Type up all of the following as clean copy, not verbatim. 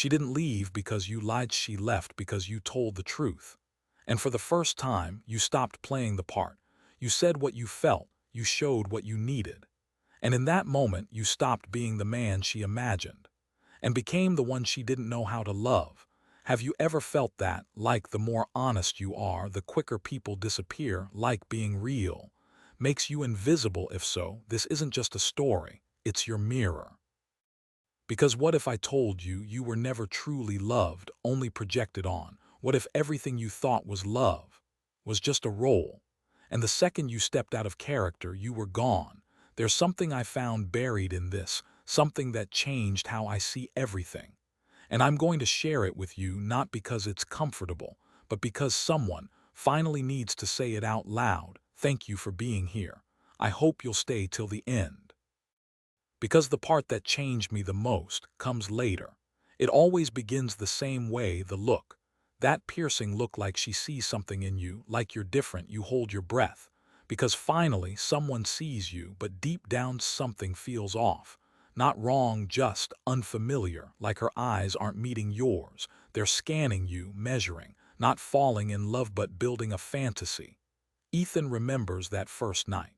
She didn't leave because you lied, she left because you told the truth. And for the first time, you stopped playing the part. You said what you felt, you showed what you needed. And in that moment, you stopped being the man she imagined and became the one she didn't know how to love. Have you ever felt that, like the more honest you are, the quicker people disappear, like being real makes you invisible? If so, this isn't just a story, it's your mirror. Because what if I told you you were never truly loved, only projected on? What if everything you thought was love was just a role? And the second you stepped out of character, you were gone. There's something I found buried in this, something that changed how I see everything. And I'm going to share it with you not because it's comfortable, but because someone finally needs to say it out loud. Thank you for being here. I hope you'll stay till the end. Because the part that changed me the most comes later. It always begins the same way, the look. That piercing look, like she sees something in you, like you're different, you hold your breath. Because finally someone sees you, but deep down something feels off. Not wrong, just unfamiliar, like her eyes aren't meeting yours. They're scanning you, measuring, not falling in love but building a fantasy. Ethan remembers that first night.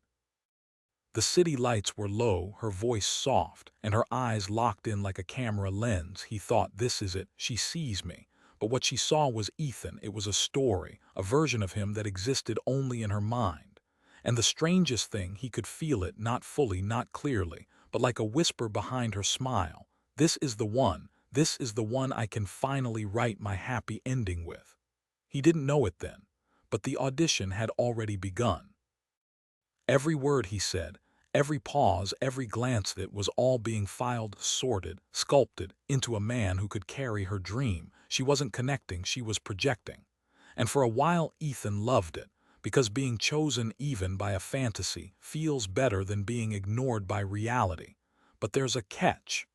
The city lights were low, her voice soft, and her eyes locked in like a camera lens. He thought, this is it, she sees me. But what she saw was Ethan. It was a story, a version of him that existed only in her mind. And the strangest thing, he could feel it, not fully, not clearly, but like a whisper behind her smile. This is the one. This is the one I can finally write my happy ending with. He didn't know it then, but the audition had already begun. Every word he said, every pause, every glance, that was all being filed, sorted, sculpted into a man who could carry her dream. She wasn't connecting, she was projecting. And for a while Ethan loved it, because being chosen even by a fantasy feels better than being ignored by reality. But there's a catch.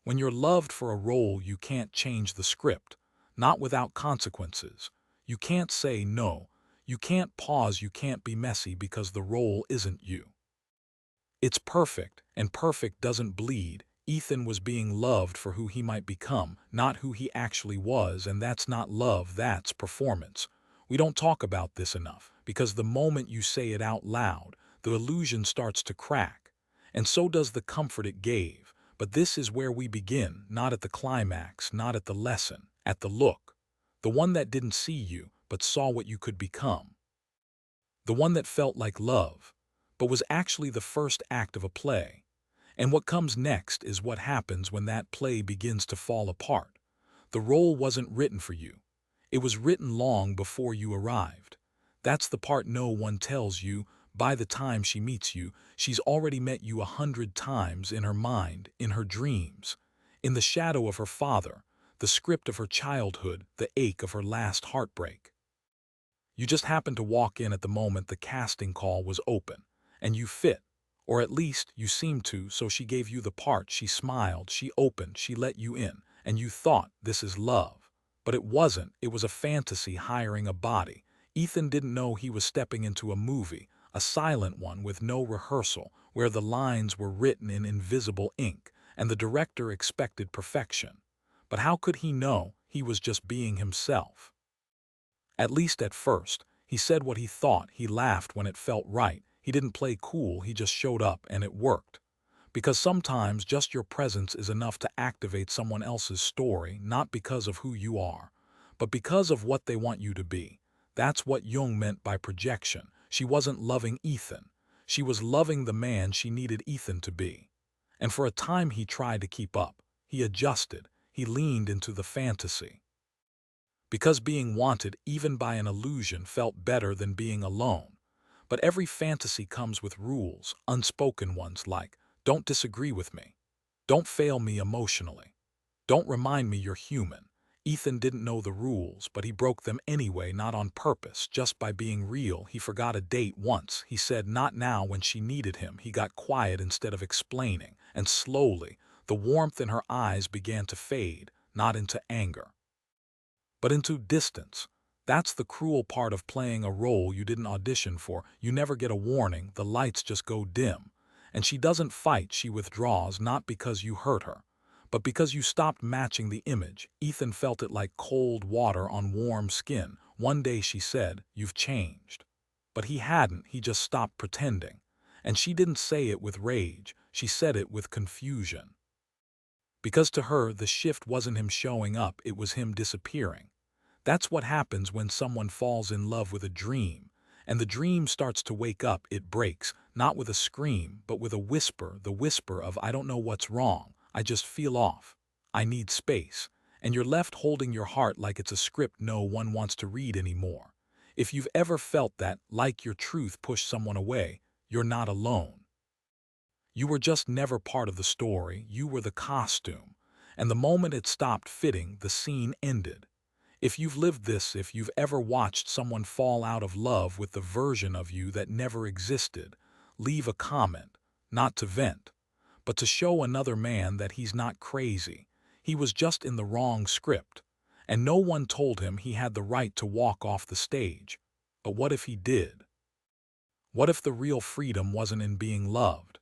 When you're loved for a role, you can't change the script, not without consequences. You can't say no. You can't pause, you can't be messy, because the role isn't you. It's perfect, and perfect doesn't bleed. Ethan was being loved for who he might become, not who he actually was, and that's not love, that's performance. We don't talk about this enough, because the moment you say it out loud, the illusion starts to crack. And so does the comfort it gave. But this is where we begin, not at the climax, not at the lesson, at the look. The one that didn't see you, but saw what you could become. The one that felt like love, but was actually the first act of a play. And what comes next is what happens when that play begins to fall apart. The role wasn't written for you. It was written long before you arrived. That's the part no one tells you. By the time she meets you, she's already met you 100 times, in her mind, in her dreams, in the shadow of her father, the script of her childhood, the ache of her last heartbreak. You just happened to walk in at the moment the casting call was open, and you fit, or at least you seemed to, so she gave you the part, she smiled, she opened, she let you in, and you thought, this is love. But it wasn't, it was a fantasy hiring a body. Ethan didn't know he was stepping into a movie, a silent one with no rehearsal, where the lines were written in invisible ink, and the director expected perfection. But how could he know? He was just being himself. At least at first, he said what he thought, he laughed when it felt right, he didn't play cool, he just showed up, and it worked. Because sometimes just your presence is enough to activate someone else's story, not because of who you are, but because of what they want you to be. That's what Jung meant by projection. She wasn't loving Ethan. She was loving the man she needed Ethan to be. And for a time he tried to keep up. He adjusted. He leaned into the fantasy. Because being wanted, even by an illusion, felt better than being alone. But every fantasy comes with rules, unspoken ones, like, don't disagree with me. Don't fail me emotionally. Don't remind me you're human. Ethan didn't know the rules, but he broke them anyway, not on purpose, just by being real. He forgot a date once. He said not now when she needed him. He got quiet instead of explaining, and slowly, the warmth in her eyes began to fade, not into anger, but into distance. That's the cruel part of playing a role you didn't audition for. You never get a warning, the lights just go dim. And she doesn't fight, she withdraws, not because you hurt her, But because you stopped matching the image, Ethan felt it like cold water on warm skin. One day she said, "You've changed." But he hadn't, he just stopped pretending. And she didn't say it with rage, she said it with confusion. Because to her, the shift wasn't him showing up, it was him disappearing. That's what happens when someone falls in love with a dream, and the dream starts to wake up, it breaks, not with a scream, but with a whisper, the whisper of "I don't know what's wrong, I just feel off. I need space." And you're left holding your heart like it's a script no one wants to read anymore. If you've ever felt that, like your truth pushed someone away, you're not alone. You were just never part of the story, you were the costume. And the moment it stopped fitting, the scene ended. If you've lived this, if you've ever watched someone fall out of love with the version of you that never existed, leave a comment, not to vent, but to show another man that he's not crazy. He was just in the wrong script, and no one told him he had the right to walk off the stage. But what if he did? What if the real freedom wasn't in being loved,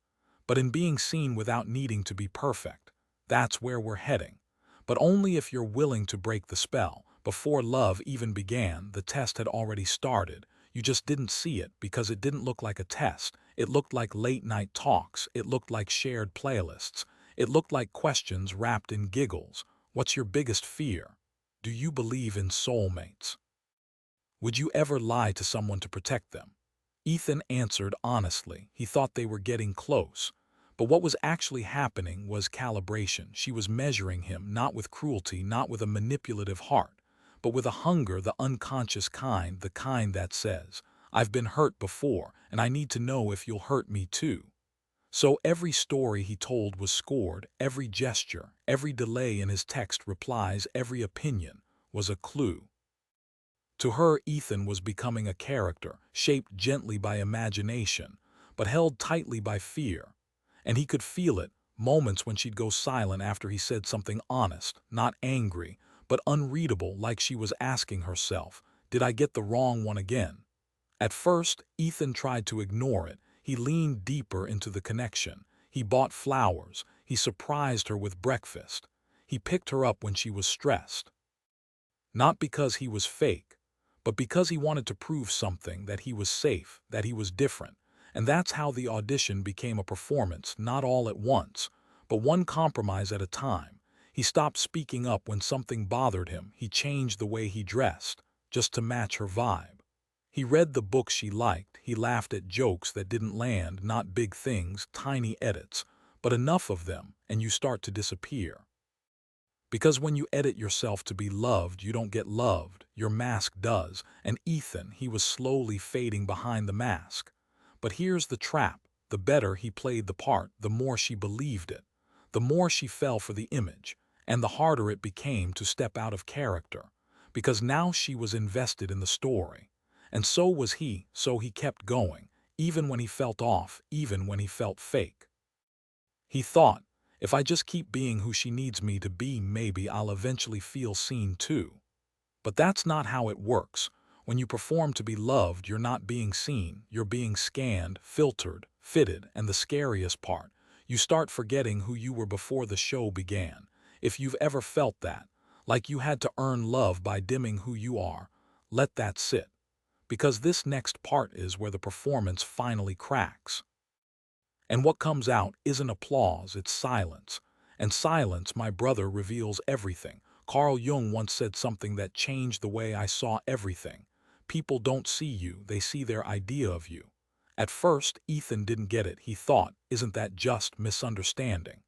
but in being seen without needing to be perfect? That's where we're heading. But only if you're willing to break the spell. Before love even began, the test had already started. You just didn't see it because it didn't look like a test. It looked like late-night talks. It looked like shared playlists. It looked like questions wrapped in giggles. What's your biggest fear? Do you believe in soulmates? Would you ever lie to someone to protect them? Ethan answered honestly. He thought they were getting close. But what was actually happening was calibration. She was measuring him, not with cruelty, not with a manipulative heart, but with a hunger, the unconscious kind, the kind that says, "I've been hurt before, and I need to know if you'll hurt me too." So every story he told was scored, every gesture, every delay in his text replies, every opinion was a clue. To her, Ethan was becoming a character, shaped gently by imagination, but held tightly by fear. And he could feel it, moments when she'd go silent after he said something honest, not angry, but unreadable, like she was asking herself, "Did I get the wrong one again?" At first, Ethan tried to ignore it. He leaned deeper into the connection. He bought flowers. He surprised her with breakfast. He picked her up when she was stressed. Not because he was fake, but because he wanted to prove something, that he was safe, that he was different. And that's how the audition became a performance, not all at once, but one compromise at a time. He stopped speaking up when something bothered him. He changed the way he dressed, just to match her vibe. He read the books she liked. He laughed at jokes that didn't land, not big things, tiny edits, but enough of them, and you start to disappear. Because when you edit yourself to be loved, you don't get loved. Your mask does. And Ethan, he was slowly fading behind the mask. But here's the trap. The better he played the part, the more she believed it. The more she fell for the image. And the harder it became to step out of character. Because now she was invested in the story. And so was he, so he kept going. Even when he felt off, even when he felt fake. He thought, if I just keep being who she needs me to be, maybe I'll eventually feel seen too. But that's not how it works. When you perform to be loved, you're not being seen. You're being scanned, filtered, fitted, and the scariest part, you start forgetting who you were before the show began. If you've ever felt that, like you had to earn love by dimming who you are, let that sit. Because this next part is where the performance finally cracks. And what comes out isn't applause, it's silence. And silence, my brother, reveals everything. Carl Jung once said something that changed the way I saw everything. People don't see you, they see their idea of you. At first, Ethan didn't get it. He thought, isn't that just misunderstanding?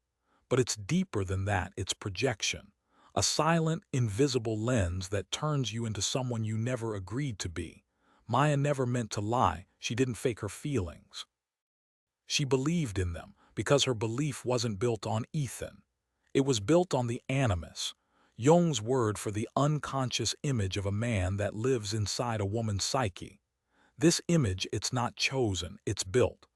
But it's deeper than that, it's projection. A silent, invisible lens that turns you into someone you never agreed to be. Maya never meant to lie, she didn't fake her feelings. She believed in them because her belief wasn't built on Ethan. It was built on the animus, Jung's word for the unconscious image of a man that lives inside a woman's psyche. This image, it's not chosen, it's built.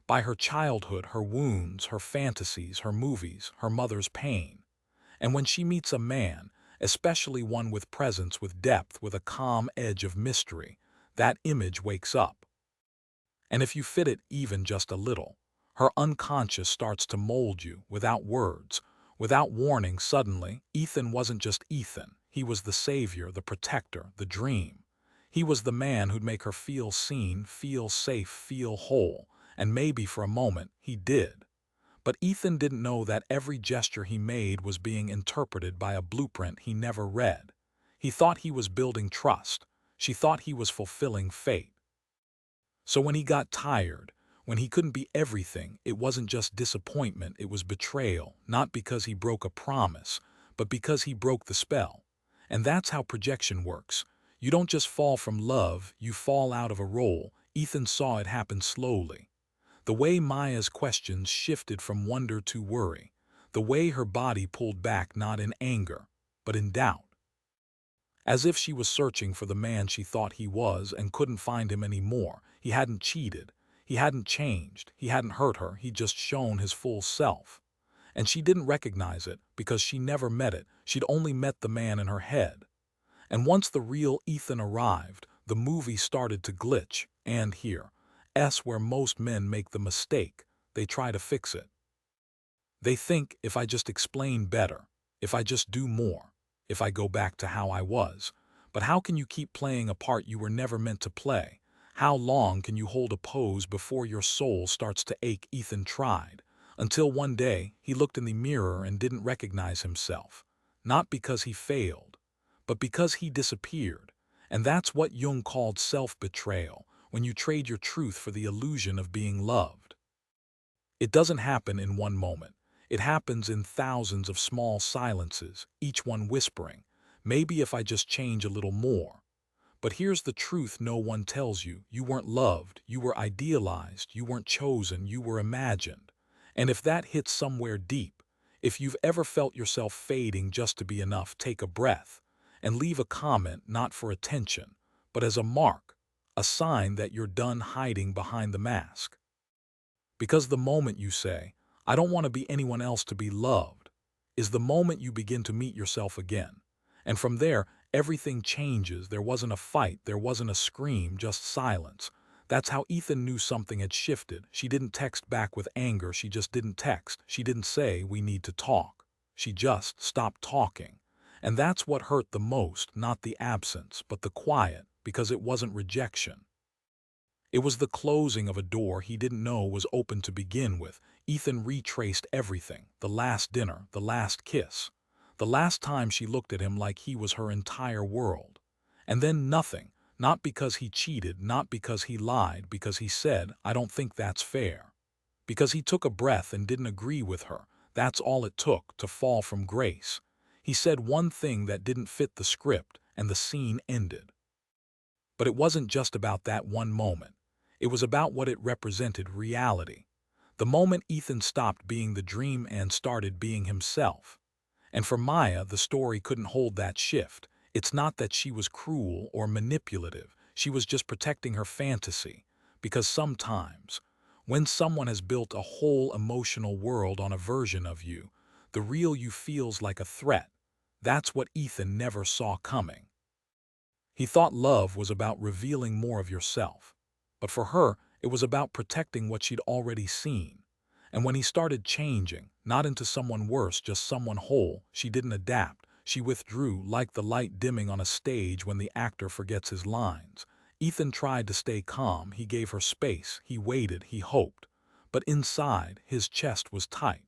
By her childhood, her wounds, her fantasies, her movies, her mother's pain. And when she meets a man, especially one with presence, with depth, with a calm edge of mystery, that image wakes up. And if you fit it even just a little, her unconscious starts to mold you without words. Without warning, suddenly, Ethan wasn't just Ethan. He was the savior, the protector, the dream. He was the man who'd make her feel seen, feel safe, feel whole, and maybe for a moment he did. But Ethan didn't know that every gesture he made was being interpreted by a blueprint he never read. He thought he was building trust. She thought he was fulfilling fate. So when he got tired, when he couldn't be everything, it wasn't just disappointment, it was betrayal, not because he broke a promise, but because he broke the spell. And that's how projection works. You don't just fall from love, you fall out of a role. Ethan saw it happen slowly. The way Maya's questions shifted from wonder to worry. The way her body pulled back not in anger, but in doubt. As if she was searching for the man she thought he was and couldn't find him anymore. He hadn't cheated. He hadn't changed. He hadn't hurt her. He'd just shown his full self. And she didn't recognize it because she never met it. She'd only met the man in her head. And once the real Ethan arrived, the movie started to glitch. And here, where most men make the mistake. They try to fix it. They think, if I just explain better, if I just do more, if I go back to how I was. But how can you keep playing a part you were never meant to play? How long can you hold a pose before your soul starts to ache? Ethan tried, until one day he looked in the mirror and didn't recognize himself. Not because he failed, but because he disappeared. And that's what Jung called self-betrayal, when you trade your truth for the illusion of being loved. It doesn't happen in one moment. It happens in thousands of small silences, each one whispering, maybe if I just change a little more. But here's the truth no one tells you. You weren't loved, you were idealized, you weren't chosen, you were imagined. And if that hits somewhere deep, if you've ever felt yourself fading just to be enough, take a breath and leave a comment not for attention, but as a mark, a sign that you're done hiding behind the mask. Because the moment you say, I don't want to be anyone else to be loved, is the moment you begin to meet yourself again. And from there, everything changes. There wasn't a fight, there wasn't a scream, just silence. That's how Ethan knew something had shifted. She didn't text back with anger, she just didn't text. She didn't say, we need to talk. She just stopped talking. And that's what hurt the most, not the absence, but the quiet, because it wasn't rejection. It was the closing of a door he didn't know was open to begin with. Ethan retraced everything, the last dinner, the last kiss, the last time she looked at him like he was her entire world. And then nothing, not because he cheated, not because he lied, because he said, I don't think that's fair. Because he took a breath and didn't agree with her. That's all it took to fall from grace. He said one thing that didn't fit the script, and the scene ended. But it wasn't just about that one moment. It was about what it represented, reality. The moment Ethan stopped being the dream and started being himself. And for Maya, the story couldn't hold that shift. It's not that she was cruel or manipulative. She was just protecting her fantasy. Because sometimes, when someone has built a whole emotional world on a version of you, the real you feels like a threat. That's what Ethan never saw coming. He thought love was about revealing more of yourself. But for her, it was about protecting what she'd already seen. And when he started changing, not into someone worse, just someone whole, she didn't adapt. She withdrew like the light dimming on a stage when the actor forgets his lines. Ethan tried to stay calm. He gave her space. He waited. He hoped. But inside, his chest was tight.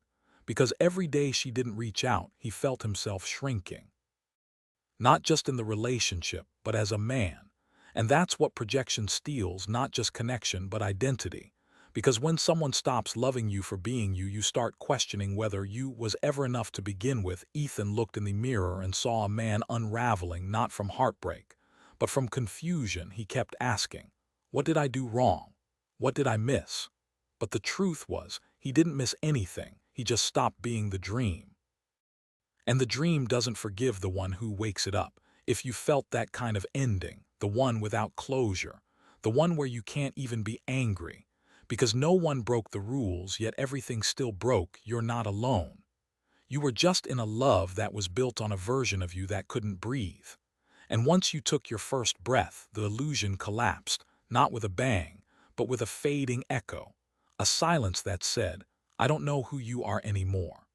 Because every day she didn't reach out, he felt himself shrinking. Not just in the relationship, but as a man. And that's what projection steals, not just connection, but identity. Because when someone stops loving you for being you, you start questioning whether you was ever enough to begin with. Ethan looked in the mirror and saw a man unraveling, not from heartbreak, but from confusion. He kept asking, what did I do wrong? What did I miss? But the truth was, he didn't miss anything. He just stopped being the dream. And the dream doesn't forgive the one who wakes it up. If you felt that kind of ending, the one without closure, the one where you can't even be angry, because no one broke the rules, yet everything still broke, you're not alone. You were just in a love that was built on a version of you that couldn't breathe. And once you took your first breath, the illusion collapsed, not with a bang, but with a fading echo, a silence that said, I don't know who you are anymore.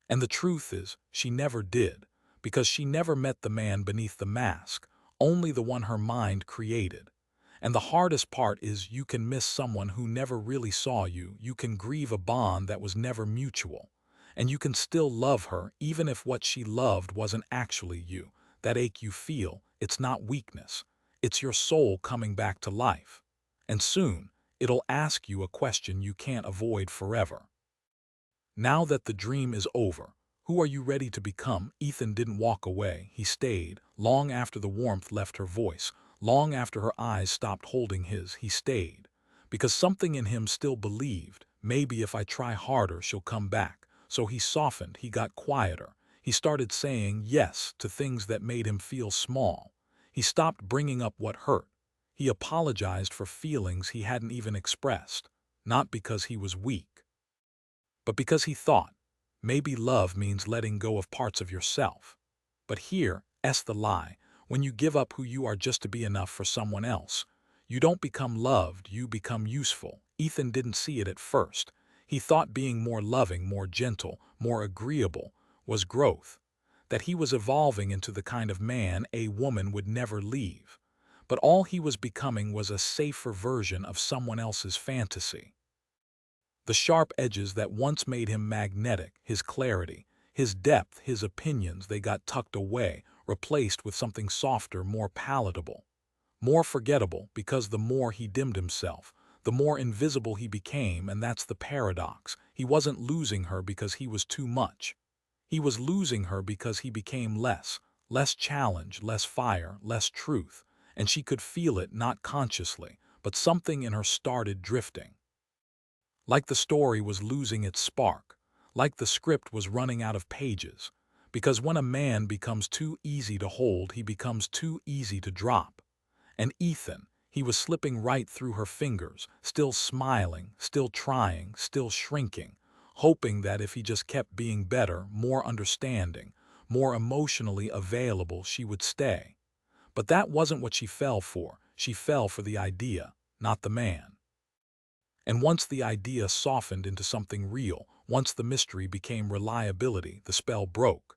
And the truth is, she never did, because she never met the man beneath the mask, only the one her mind created. And the hardest part is you can miss someone who never really saw you, you can grieve a bond that was never mutual, and you can still love her even if what she loved wasn't actually you. That ache you feel, it's not weakness, it's your soul coming back to life. And soon, it'll ask you a question you can't avoid forever. Now that the dream is over, who are you ready to become? Ethan didn't walk away. He stayed, long after the warmth left her voice, long after her eyes stopped holding his. He stayed, because something in him still believed, maybe if I try harder, she'll come back. So he softened, he got quieter. He started saying yes to things that made him feel small. He stopped bringing up what hurt. He apologized for feelings he hadn't even expressed, not because he was weak, but because he thought, maybe love means letting go of parts of yourself. But here's the lie. When you give up who you are just to be enough for someone else, you don't become loved, you become useful. Ethan didn't see it at first. He thought being more loving, more gentle, more agreeable was growth, that he was evolving into the kind of man a woman would never leave. But all he was becoming was a safer version of someone else's fantasy. The sharp edges that once made him magnetic, his clarity, his depth, his opinions, they got tucked away, replaced with something softer, more palatable, more forgettable, because the more he dimmed himself, the more invisible he became. And that's the paradox. He wasn't losing her because he was too much. He was losing her because he became less challenge, less fire, less truth. And she could feel it, not consciously, but something in her started drifting. Like the story was losing its spark, like the script was running out of pages. Because when a man becomes too easy to hold, he becomes too easy to drop. And Ethan, he was slipping right through her fingers, still smiling, still trying, still shrinking, hoping that if he just kept being better, more understanding, more emotionally available, she would stay. But that wasn't what she fell for. She fell for the idea, not the man. And once the idea softened into something real, once the mystery became reliability, the spell broke.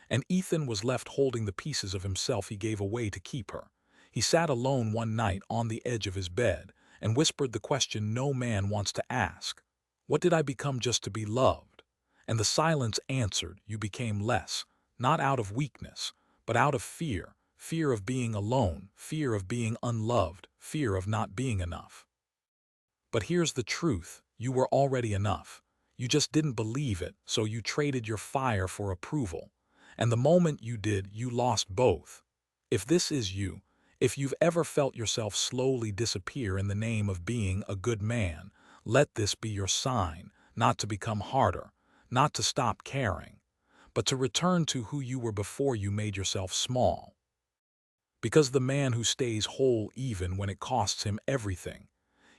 And Ethan was left holding the pieces of himself he gave away to keep her. He sat alone one night on the edge of his bed and whispered the question no man wants to ask. What did I become just to be loved? And the silence answered, you became less, not out of weakness, but out of fear, fear of being alone, fear of being unloved, fear of not being enough. But here's the truth, you were already enough. You just didn't believe it, so you traded your fire for approval. And the moment you did, you lost both. If this is you, if you've ever felt yourself slowly disappear in the name of being a good man, let this be your sign, not to become harder, not to stop caring, but to return to who you were before you made yourself small. Because the man who stays whole even when it costs him everything,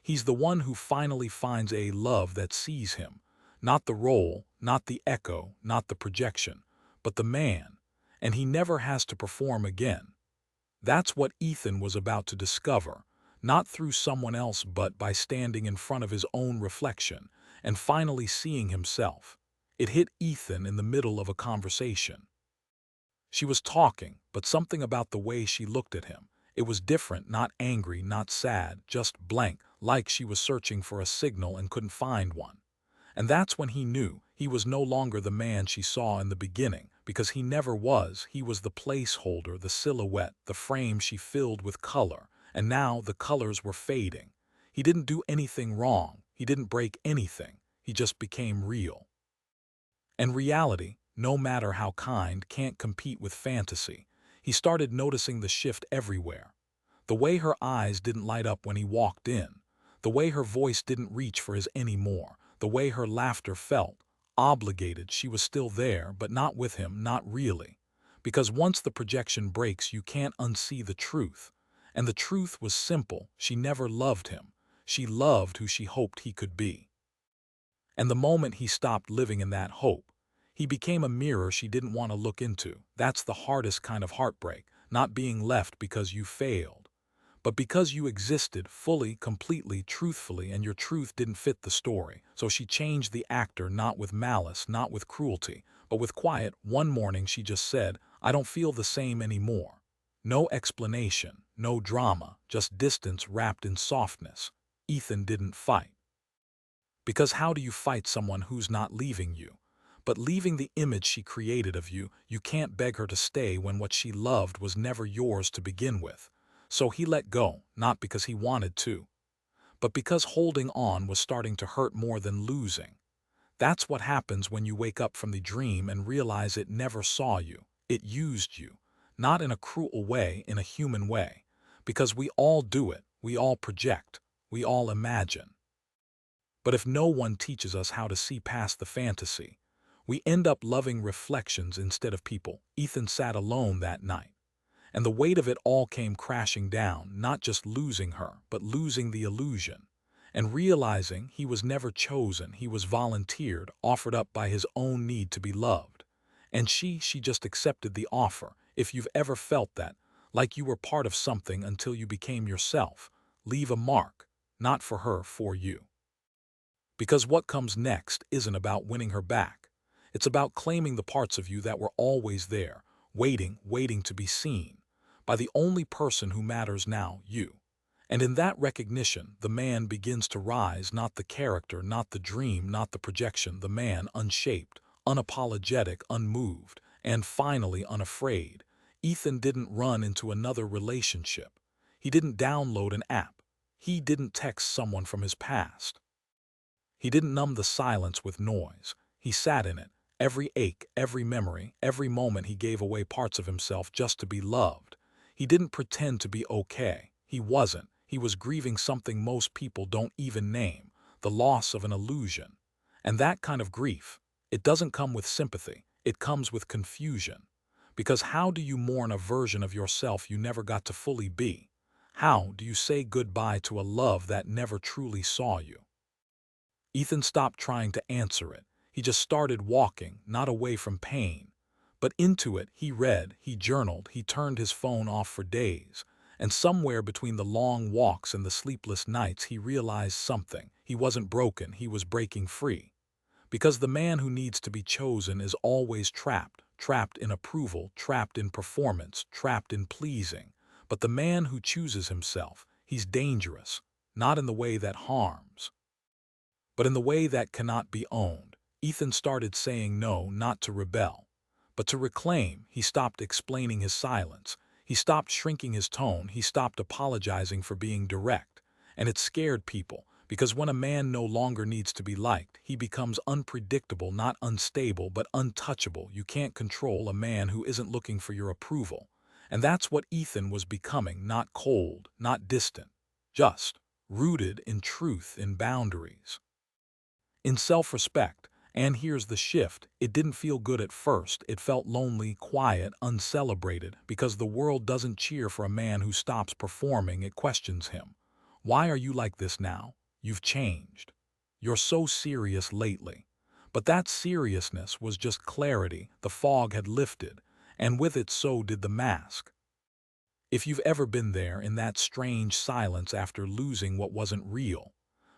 he's the one who finally finds a love that sees him, not the role, not the echo, not the projection, but the man, and he never has to perform again. That's what Ethan was about to discover, not through someone else but by standing in front of his own reflection and finally seeing himself. It hit Ethan in the middle of a conversation. She was talking, but something about the way she looked at him. It was different, not angry, not sad, just blank, like she was searching for a signal and couldn't find one. And that's when he knew he was no longer the man she saw in the beginning, because he never was. He was the placeholder, the silhouette, the frame she filled with color, and now the colors were fading. He didn't do anything wrong. He didn't break anything. He just became real. And reality, no matter how kind, can't compete with fantasy. He started noticing the shift everywhere. The way her eyes didn't light up when he walked in. The way her voice didn't reach for his anymore. The way her laughter felt obligated. She was still there, but not with him, not really. Because once the projection breaks, you can't unsee the truth. And the truth was simple. She never loved him. She loved who she hoped he could be. And the moment he stopped living in that hope, he became a mirror she didn't want to look into. That's the hardest kind of heartbreak, not being left because you failed, but because you existed fully, completely, truthfully, and your truth didn't fit the story. So she changed the actor, not with malice, not with cruelty, But with quiet, one morning she just said, "I don't feel the same anymore." No explanation, no drama, just distance wrapped in softness. Ethan didn't fight. Because how do you fight someone who's not leaving you? But leaving the image she created of you, you can't beg her to stay when what she loved was never yours to begin with. So he let go, not because he wanted to, but because holding on was starting to hurt more than losing. That's what happens when you wake up from the dream and realize it never saw you. It used you. Not in a cruel way, in a human way. Because we all do it. We all project. We all imagine. But if no one teaches us how to see past the fantasy, we end up loving reflections instead of people. Ethan sat alone that night, and the weight of it all came crashing down, not just losing her, but losing the illusion, and realizing he was never chosen, he was volunteered, offered up by his own need to be loved. And she just accepted the offer. If you've ever felt that, like you were part of something until you became yourself, leave a mark, not for her, for you. Because what comes next isn't about winning her back. It's about claiming the parts of you that were always there, waiting to be seen, by the only person who matters now, you. And in that recognition, the man begins to rise, not the character, not the dream, not the projection, the man, unshaped, unapologetic, unmoved, and finally unafraid. Ethan didn't run into another relationship. He didn't download an app. He didn't text someone from his past. He didn't numb the silence with noise. He sat in it. Every ache, every memory, every moment he gave away parts of himself just to be loved. He didn't pretend to be okay. He wasn't. He was grieving something most people don't even name, the loss of an illusion. And that kind of grief, it doesn't come with sympathy. It comes with confusion. Because how do you mourn a version of yourself you never got to fully be? How do you say goodbye to a love that never truly saw you? Ethan stopped trying to answer it. He just started walking, not away from pain, but into it. He read, he journaled, he turned his phone off for days. And somewhere between the long walks and the sleepless nights, he realized something. He wasn't broken, he was breaking free. Because the man who needs to be chosen is always trapped, trapped in approval, trapped in performance, trapped in pleasing. But the man who chooses himself, he's dangerous, not in the way that harms, but in the way that cannot be owned. Ethan started saying no, not to rebel, but to reclaim. He stopped explaining his silence. He stopped shrinking his tone. He stopped apologizing for being direct. And it scared people, because when a man no longer needs to be liked, he becomes unpredictable, not unstable, but untouchable. You can't control a man who isn't looking for your approval. And that's what Ethan was becoming, not cold, not distant, just rooted in truth, in boundaries, in self-respect. And here's the shift. It didn't feel good at first. It felt lonely, quiet, uncelebrated, because the world doesn't cheer for a man who stops performing. It questions him. Why are you like this now? You've changed. You're so serious lately. But that seriousness was just clarity. The fog had lifted, and with it so did the mask. If you've ever been there, in that strange silence after losing what wasn't real,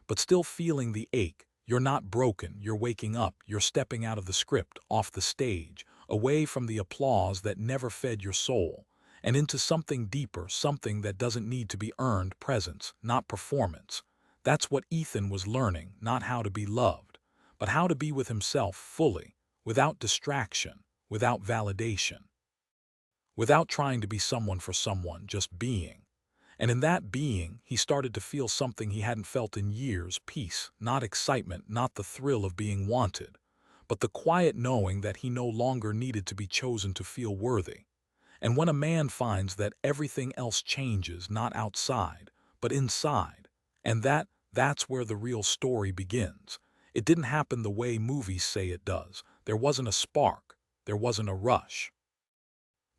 but still feeling the ache, you're not broken, you're waking up, you're stepping out of the script, off the stage, away from the applause that never fed your soul, and into something deeper, something that doesn't need to be earned, presence, not performance. That's what Ethan was learning, not how to be loved, but how to be with himself fully, without distraction, without validation, without trying to be someone for someone, just being. And in that being, he started to feel something he hadn't felt in years, peace, not excitement, not the thrill of being wanted, but the quiet knowing that he no longer needed to be chosen to feel worthy. And when a man finds that, everything else changes, not outside, but inside, and that's where the real story begins. It didn't happen the way movies say it does. There wasn't a spark. There wasn't a rush.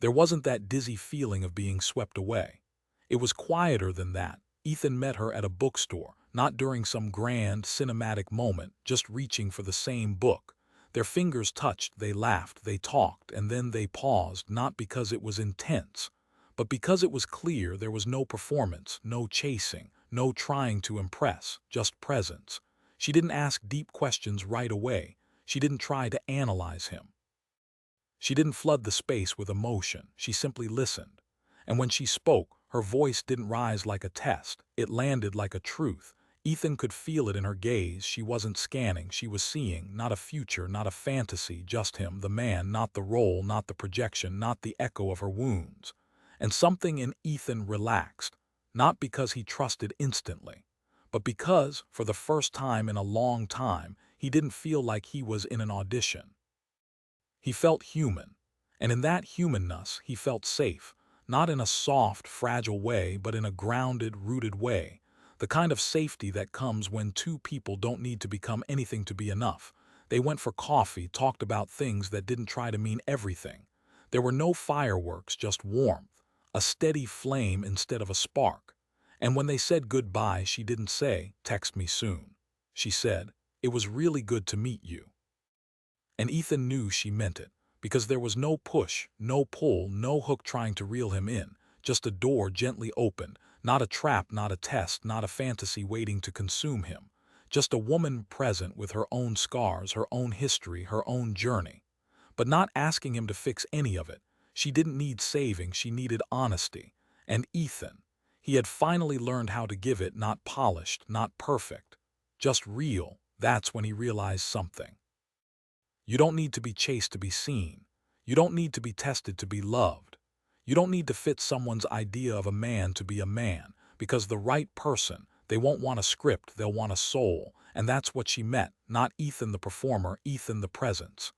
There wasn't that dizzy feeling of being swept away. It was quieter than that. Ethan met her at a bookstore, not during some grand, cinematic moment, just reaching for the same book. Their fingers touched, they laughed, they talked, and then they paused, not because it was intense, but because it was clear. There was no performance, no chasing, no trying to impress, just presence. She didn't ask deep questions right away. She didn't try to analyze him. She didn't flood the space with emotion, she simply listened. And when she spoke, her voice didn't rise like a test, it landed like a truth. Ethan could feel it in her gaze. She wasn't scanning, she was seeing, not a future, not a fantasy, just him, the man, not the role, not the projection, not the echo of her wounds. And something in Ethan relaxed, not because he trusted instantly, but because, for the first time in a long time, he didn't feel like he was in an audition. He felt human, and in that humanness he felt safe, not in a soft, fragile way, but in a grounded, rooted way, the kind of safety that comes when two people don't need to become anything to be enough. They went for coffee, talked about things that didn't try to mean everything. There were no fireworks, just warmth, a steady flame instead of a spark. And when they said goodbye, she didn't say, "Text me soon." She said, "It was really good to meet you." And Ethan knew she meant it, because there was no push, no pull, no hook trying to reel him in, just a door gently opened, not a trap, not a test, not a fantasy waiting to consume him, just a woman present with her own scars, her own history, her own journey, but not asking him to fix any of it. She didn't need saving, she needed honesty. And Ethan, he had finally learned how to give it, not polished, not perfect, just real. That's when he realized something. You don't need to be chased to be seen. You don't need to be tested to be loved. You don't need to fit someone's idea of a man to be a man, because the right person, they won't want a script, they'll want a soul, and that's what she met, not Ethan the performer, Ethan the presence.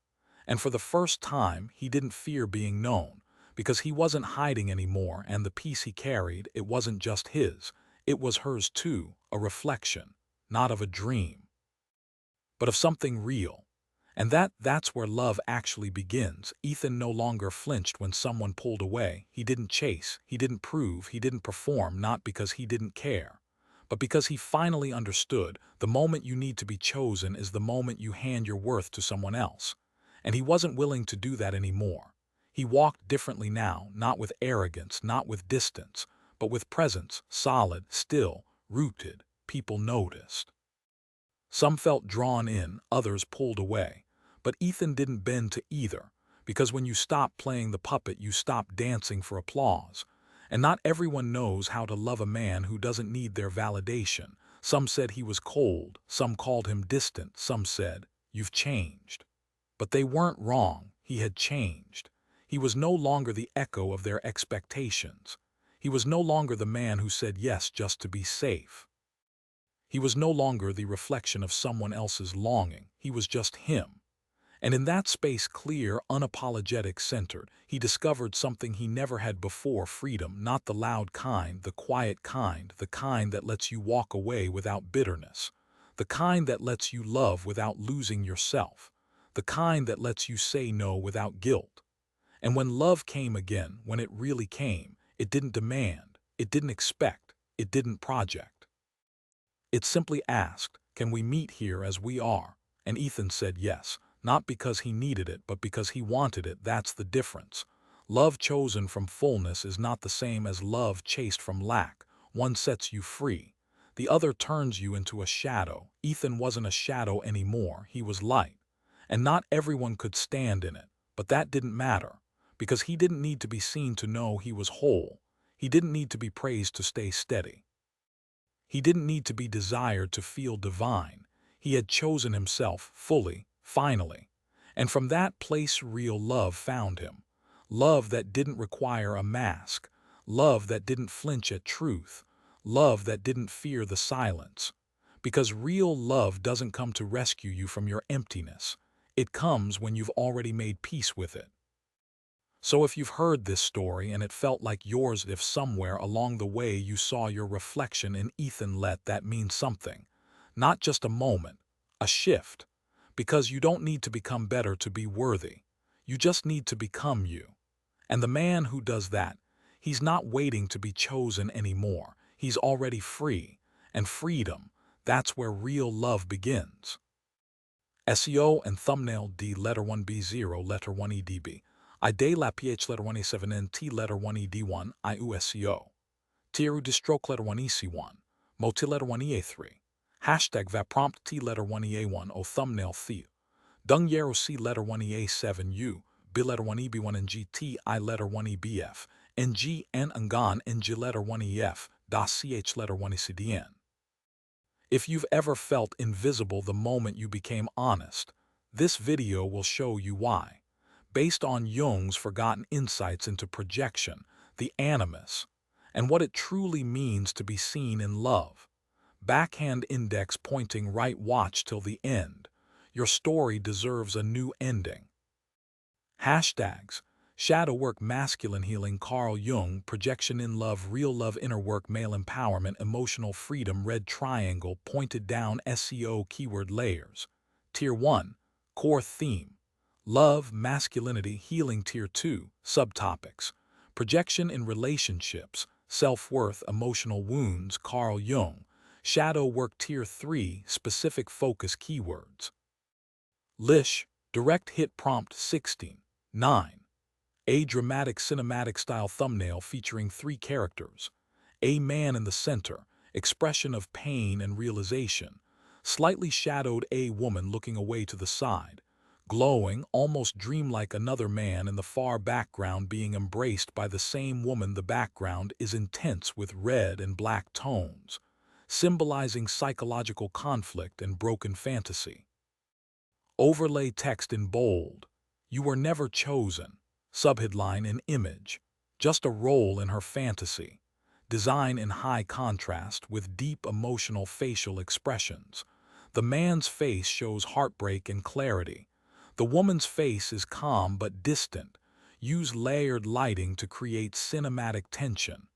And for the first time, he didn't fear being known, because he wasn't hiding anymore, and the piece he carried, it wasn't just his, it was hers too, a reflection, not of a dream, but of something real. And that's where love actually begins. Ethan no longer flinched when someone pulled away. He didn't chase, he didn't prove, he didn't perform, not because he didn't care, but because he finally understood the moment you need to be chosen is the moment you hand your worth to someone else. And he wasn't willing to do that anymore. He walked differently now, not with arrogance, not with distance, but with presence, solid, still, rooted. People noticed. Some felt drawn in, others pulled away. But Ethan didn't bend to either, because when you stop playing the puppet, you stop dancing for applause. And not everyone knows how to love a man who doesn't need their validation. Some said he was cold, some called him distant, some said, "You've changed." But they weren't wrong, he had changed. He was no longer the echo of their expectations. He was no longer the man who said yes just to be safe. He was no longer the reflection of someone else's longing, he was just him. And in that space, clear, unapologetic, centered, he discovered something he never had before: freedom, not the loud kind, the quiet kind, the kind that lets you walk away without bitterness, the kind that lets you love without losing yourself, the kind that lets you say no without guilt. And when love came again, when it really came, it didn't demand, it didn't expect, it didn't project. It simply asked, "Can we meet here as we are?" And Ethan said yes, not because he needed it, but because he wanted it. That's the difference. Love chosen from fullness is not the same as love chased from lack. One sets you free. The other turns you into a shadow. Ethan wasn't a shadow anymore, he was light. And not everyone could stand in it, but that didn't matter, because he didn't need to be seen to know he was whole. He didn't need to be praised to stay steady. He didn't need to be desired to feel divine. He had chosen himself fully, finally. And from that place real love found him. Love that didn't require a mask. Love that didn't flinch at truth. Love that didn't fear the silence. Because real love doesn't come to rescue you from your emptiness. It comes when you've already made peace with it. So if you've heard this story and it felt like yours, if somewhere along the way you saw your reflection in Ethan, let that mean something. Not just a moment, a shift. Because you don't need to become better to be worthy. You just need to become you. And the man who does that, he's not waiting to be chosen anymore. He's already free. And freedom, that's where real love begins. SEO and thumbnail D letter 1B0 letter 1EDB. I day la PH letter 1A7NT letter 1ED1 IU SEO. Tieru distroke letter 1EC1. Moti letter 1EA3. Hashtag va prompt T letter 1EA1 o thumbnail Theo. Dung Yero C letter 1EA7U. B letter 1 EB1 and GT I letter 1 EBF, and G N Ngan and G letter 1 EF, das CH letter 1 ECDN. If you've ever felt invisible the moment you became honest, this video will show you why. Based on Jung's forgotten insights into projection, the animus, and what it truly means to be seen in love. Backhand index pointing right, watch till the end. Your story deserves a new ending. Hashtags: Shadow work, masculine healing, Carl Jung, projection in love, real love, inner work, male empowerment, emotional freedom, red triangle, pointed down, SEO, keyword layers. Tier 1, core theme, love, masculinity, healing. Tier 2, subtopics, projection in relationships, self-worth, emotional wounds, Carl Jung, shadow work. Tier 3, specific focus keywords. Lish, direct hit prompt 16. 9. A dramatic cinematic style thumbnail featuring 3 characters. A man in the center, expression of pain and realization. Slightly shadowed a woman looking away to the side. Glowing, almost dreamlike, another man in the far background being embraced by the same woman. The background is intense with red and black tones, symbolizing psychological conflict and broken fantasy. Overlay text in bold. You were never chosen. Subheadline in image. Just a role in her fantasy. Design in high contrast with deep emotional facial expressions. The man's face shows heartbreak and clarity. The woman's face is calm but distant. Use layered lighting to create cinematic tension.